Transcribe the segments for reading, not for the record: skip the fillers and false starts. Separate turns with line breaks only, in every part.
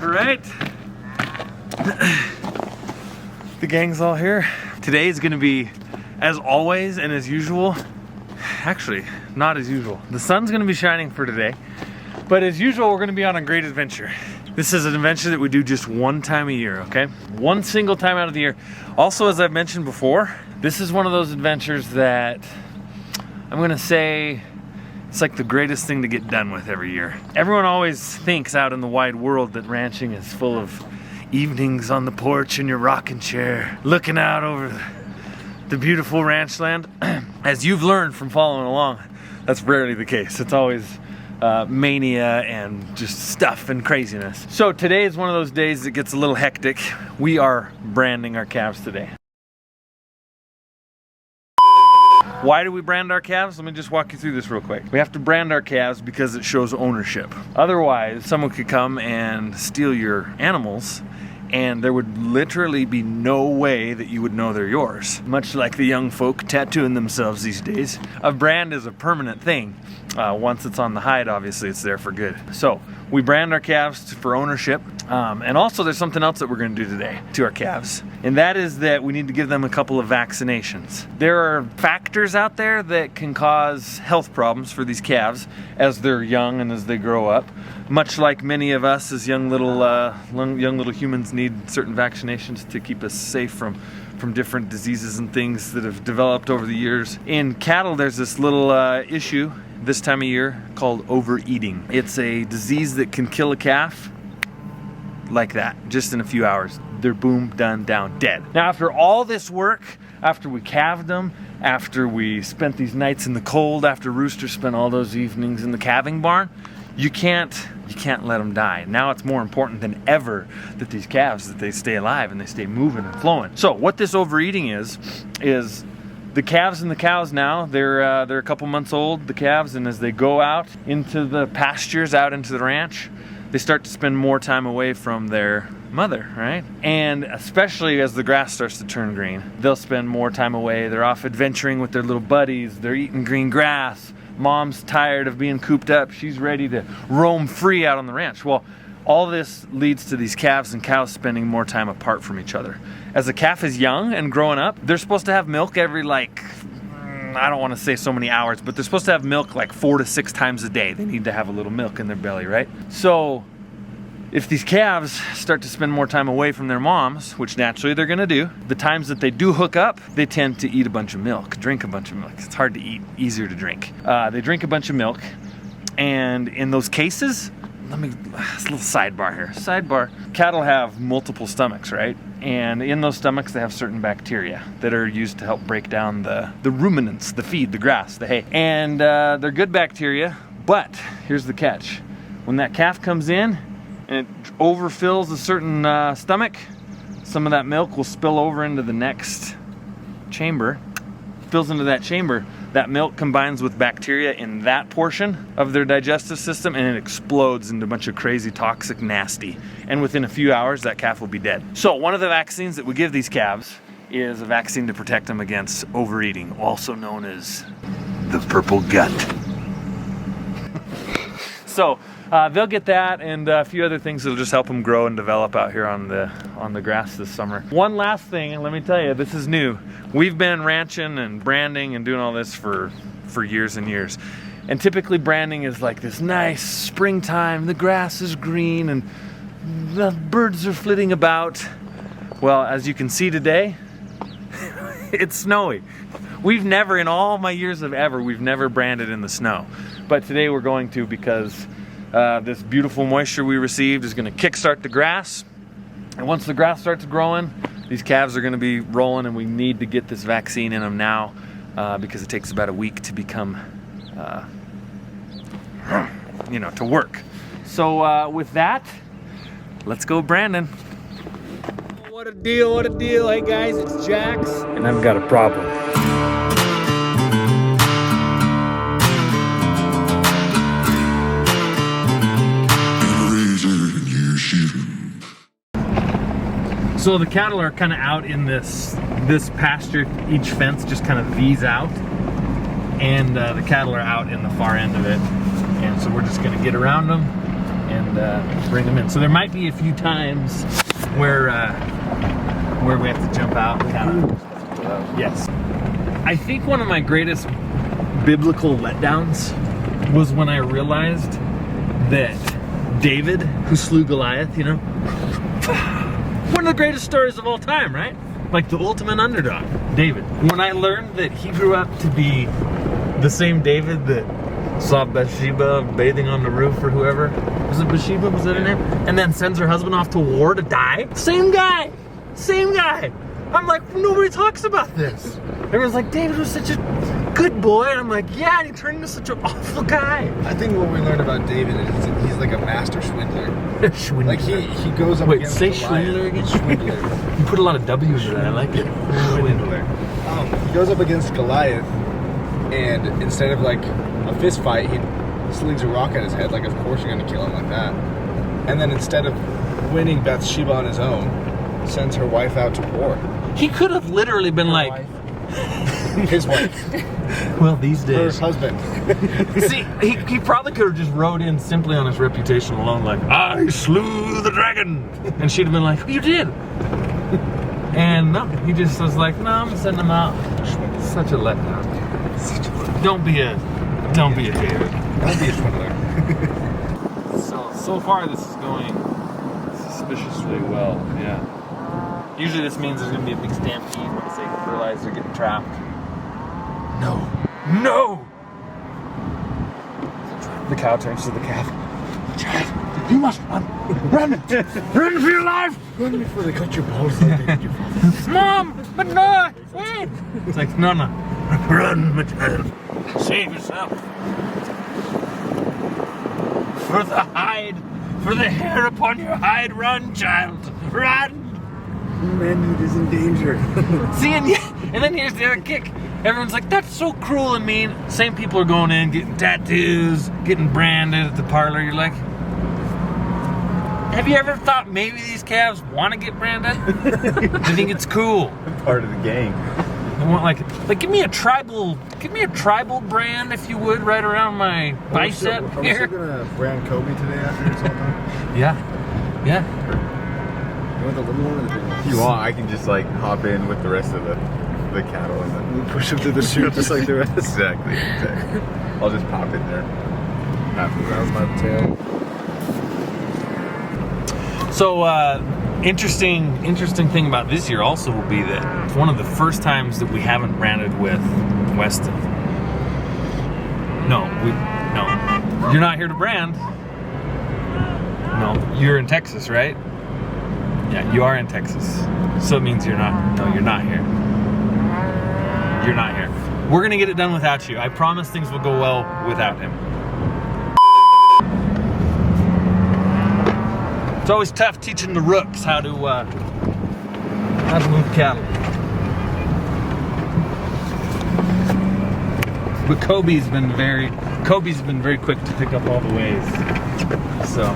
All right. The gang's all here. Today is gonna be, as always and as usual, actually, not as usual. The sun's gonna be shining for today, but as usual, we're gonna be on a great adventure. This is an adventure that we do just one time a year, okay? One single time out of the year. Also, as I've mentioned before, this is one of those adventures that I'm gonna say it's like the greatest thing to get done with every year. Everyone always thinks out in the wide world that ranching is full of evenings on the porch in your rocking chair, looking out over the beautiful ranch land. As you've learned from following along, that's rarely the case. It's always mania and just stuff and craziness. So today is one of those days that gets a little hectic. We are branding our calves today. Why do we brand our calves? Let me just walk you through this real quick. We have to brand our calves because it shows ownership. Otherwise, someone could come and steal your animals and there would literally be no way that you would know they're yours. Much like the young folk tattooing themselves these days. A brand is a permanent thing. Once it's on the hide, obviously it's there for good. So we brand our calves for ownership. And also there's something else that we're gonna do today to our calves. And that is that we need to give them a couple of vaccinations. There are factors out there that can cause health problems for these calves as they're young and as they grow up. Much like many of us as young little humans need certain vaccinations to keep us safe from different diseases and things that have developed over the years. In cattle, there's this little issue this time of year called overeating. It's a disease that can kill a calf like that, just in a few hours. They're boom, done, down, dead. Now after all this work, after we calved them, after we spent these nights in the cold, after Rooster spent all those evenings in the calving barn, you can't let them die. Now it's more important than ever that these calves, that they stay alive and they stay moving and flowing. So what this overeating is the calves and the cows now, they're a couple months old, the calves, and as they go out into the pastures, out into the ranch, they start to spend more time away from their mother, right? And especially as the grass starts to turn green, they'll spend more time away. They're off adventuring with their little buddies. They're eating green grass. Mom's tired of being cooped up. She's ready to roam free out on the ranch. Well, all this leads to these calves and cows spending more time apart from each other. As a calf is young and growing up, they're supposed to have milk every I don't want to say so many hours, but they're supposed to have milk like 4 to 6 times a day. They need to have a little milk in their belly, right? So if these calves start to spend more time away from their moms, which naturally they're gonna do, the times that they do hook up, they tend to eat a bunch of milk, drink a bunch of milk. It's hard to eat, easier to drink. They drink a bunch of milk, and in those cases, it's a little sidebar here. Sidebar, cattle have multiple stomachs, right? And in those stomachs, they have certain bacteria that are used to help break down the ruminants, the feed, the grass, the hay. And they're good bacteria, but here's the catch. When that calf comes in, and it overfills a certain stomach, some of that milk will spill over into the next chamber. Spills into that chamber, that milk combines with bacteria in that portion of their digestive system, and it explodes into a bunch of crazy, toxic, nasty. And within a few hours, that calf will be dead. So one of the vaccines that we give these calves is a vaccine to protect them against overeating, also known as the purple gut. So they'll get that and a few other things that'll just help them grow and develop out here on the grass this summer. One last thing, and let me tell you, this is new. We've been ranching and branding and doing all this for years and years. And typically branding is like this nice springtime, the grass is green and the birds are flitting about. Well, as you can see today, it's snowy. We've never, in all my years of ever, we've never branded in the snow. But today we're going to, because this beautiful moisture we received is going to kickstart the grass. And once the grass starts growing, these calves are going to be rolling, and we need to get this vaccine in them now because it takes about a week to become, to work. So with that, let's go branding. What a deal, what a deal. Hey guys, it's Jax. And I've got a problem. So the cattle are kind of out in this pasture. Each fence just kind of V's out, and the cattle are out in the far end of it. And so we're just going to get around them and bring them in. So there might be a few times where we have to jump out. Yes. I think one of my greatest biblical letdowns was when I realized that David, who slew Goliath, you know, one of the greatest stories of all time, right? Like the ultimate underdog, David. When I learned that he grew up to be the same David that saw Bathsheba bathing on the roof or whoever. Was it Bathsheba? Was that her name? And then sends her husband off to war to die? Same guy! Same guy! I'm like, nobody talks about this. Everyone's like, David was such a good boy. And I'm like, yeah, and he turned into such an awful guy.
I think what we learned about David is that he's like a master swindler.
Schwindler.
Like he goes up against
say
Goliath.
Schwindler again?
Schwindler.
You put a lot of W's in it, I like it. Schwindler.
He goes up against Goliath, and instead of like a fist fight, he slings a rock at his head. Like, of course you're gonna kill him like that. And then instead of winning Bathsheba on his own, sends her wife out to war.
He could have literally been like,
His wife.
well, these days.
Her husband.
See, he probably could have just rode in simply on his reputation alone, like, I slew the dragon. And she'd have been like, you did. And no, he just was like, no, I'm gonna send him out. Such a letdown. Don't be a David.
Don't be a swindler.
So far this is going suspiciously well, yeah. Usually this means there's gonna be a big stampede once they realize they're getting trapped. No. No! The cow turns to the calf. Child, you must run. Run! Run for your life!
Run before they cut your balls.
Mom! But no! Wait! It's like, no. Run, my child. Save yourself. For the hide, for the hair upon your hide, run, child. Run!
Manhood is in danger.
See, and then here's the other kick. Everyone's like, that's so cruel and mean. Same people are going in, getting tattoos, getting branded at the parlor. You're like, have you ever thought maybe these calves want to get branded? I think it's cool.
Part of the gang.
I want like give me a tribal brand if you would, right around my bicep
Are we
here.
still gonna brand Kobe today after it's all done?
Yeah.
You want the little one or the big one?
If you want, I can just like hop in with the rest of the cattle and then
We push him through the chute just like the rest.
exactly. I'll just pop in there.
Around my tail.
So interesting thing about this year also will be that it's one of the first times that we haven't branded with Weston. No, you're not here to brand. No, you're in Texas, right? Yeah, you are in Texas. So it means you're not. No, you're not here. You're not here. We're gonna get it done without you. I promise things will go well without him. It's always tough teaching the rooks how to move cattle. But Kobe's been very quick to pick up all the ways. So.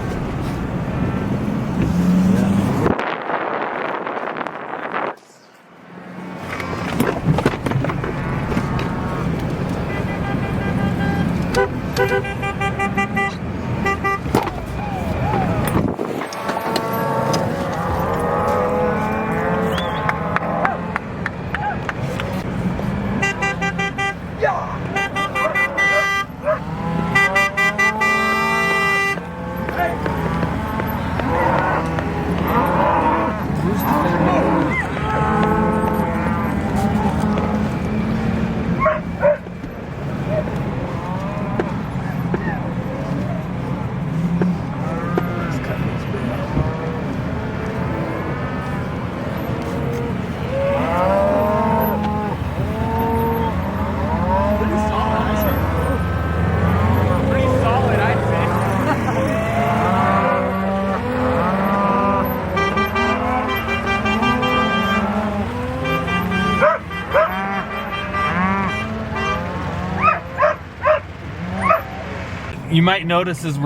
You might notice as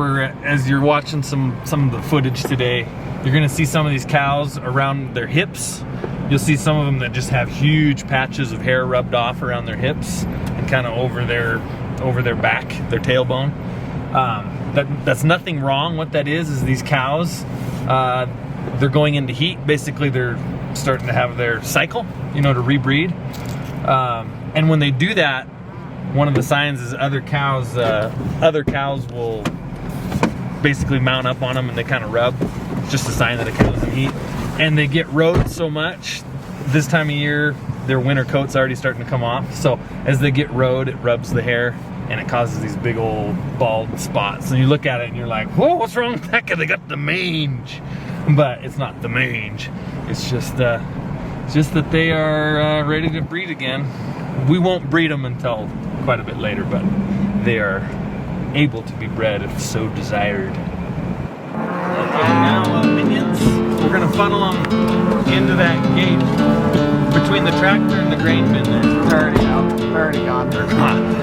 you're watching some of the footage today, you're gonna see some of these cows around their hips. You'll see some of them that just have huge patches of hair rubbed off around their hips and kind of over their back, their tailbone. that's nothing wrong. What that is these cows, they're going into heat. Basically, they're starting to have their cycle, you know, to rebreed. And when they do that, one of the signs is other cows will basically mount up on them and they kind of rub. It's just a sign that a cow's in heat. And they get rode so much this time of year, their winter coat's already starting to come off. So as they get rode, it rubs the hair and it causes these big old bald spots. And you look at it and you're like, whoa, what's wrong with that? They got the mange. But it's not the mange. It's just that they are ready to breed again. We won't breed them until quite a bit later, but they are able to be bred if so desired. Okay, now minions, we're gonna funnel them into that gate between the tractor and the grain bin there.
It's already out. They're already gone.
They're gone.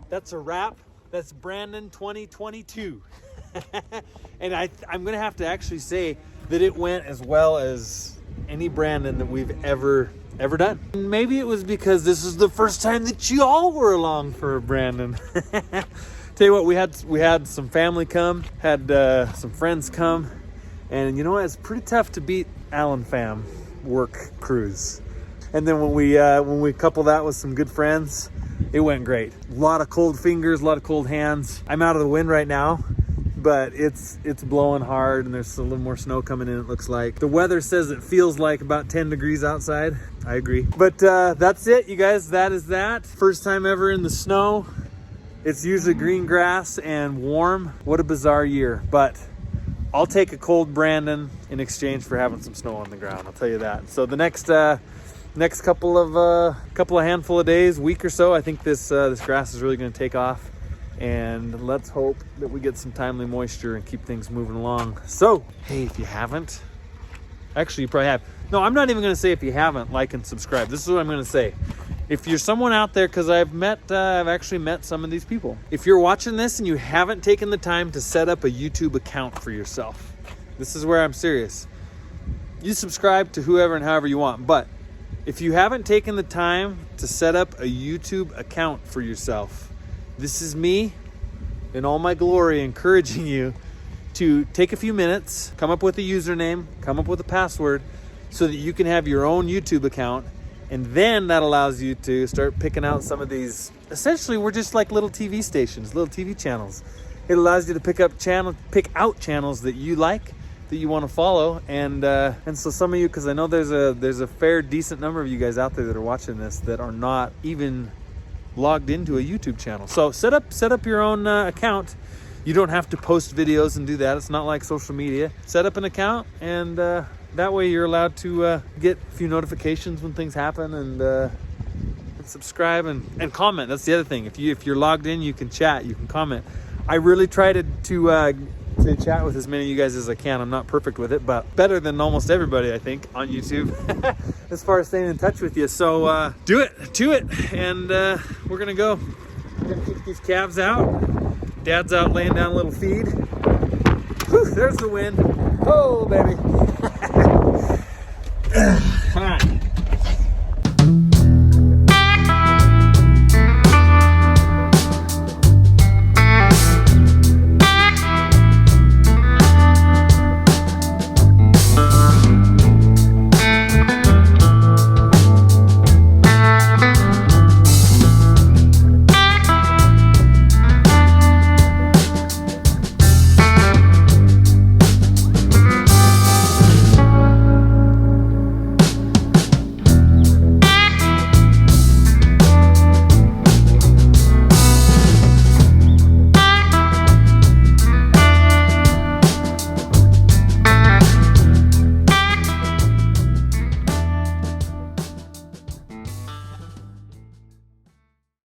that's a wrap. That's Brandon 2022. And I'm gonna have to actually say that it went as well as any Brandon that we've ever done. And maybe it was because this is the first time that you all were along for a Brandon. Tell you what, we had some family come, had some friends come, and you know what? It's pretty tough to beat Allen fam work cruise. And then when we couple that with some good friends, it went great. A lot of cold fingers, a lot of cold hands. I'm out of the wind right now, but it's blowing hard and there's a little more snow coming in, it looks like. The weather says it feels like about 10 degrees outside. I agree. But that's it, you guys. That is that. First time ever in the snow. It's usually green grass and warm. What a bizarre year. But I'll take a cold Brandon in exchange for having some snow on the ground. I'll tell you that. So the next couple of handful of days, week or so, I think this grass is really going to take off, and let's hope that we get some timely moisture and keep things moving along. So hey, if you haven't, actually you probably have. No, I'm not even going to say if you haven't, like and subscribe. This is what I'm going to say. If you're someone out there, because I've actually met some of these people. If you're watching this and you haven't taken the time to set up a YouTube account for yourself, this is where I'm serious. You subscribe to whoever and however you want, but if you haven't taken the time to set up a YouTube account for yourself, this is me in all my glory encouraging you to take a few minutes, come up with a username, come up with a password, so that you can have your own YouTube account. And then that allows you to start picking out some of these. Essentially, we're just like little TV stations, little TV channels. It allows you to pick out channels that you like, that you want to follow, and so some of you, because I know there's a fair decent number of you guys out there that are watching this that are not even logged into a YouTube channel. So set up your own account. You don't have to post videos and do that. It's not like social media. Set up an account, and that way you're allowed to get a few notifications when things happen, and subscribe and comment. That's the other thing. If you're logged in, you can chat, you can comment. I really try to chat with as many of you guys as I can. I'm not perfect with it, but better than almost everybody, I think, on YouTube as far as staying in touch with you. So do it, and we're gonna go. We're gonna kick these calves out. Dad's out laying down a little feed. Whew, there's the wind. Oh, baby.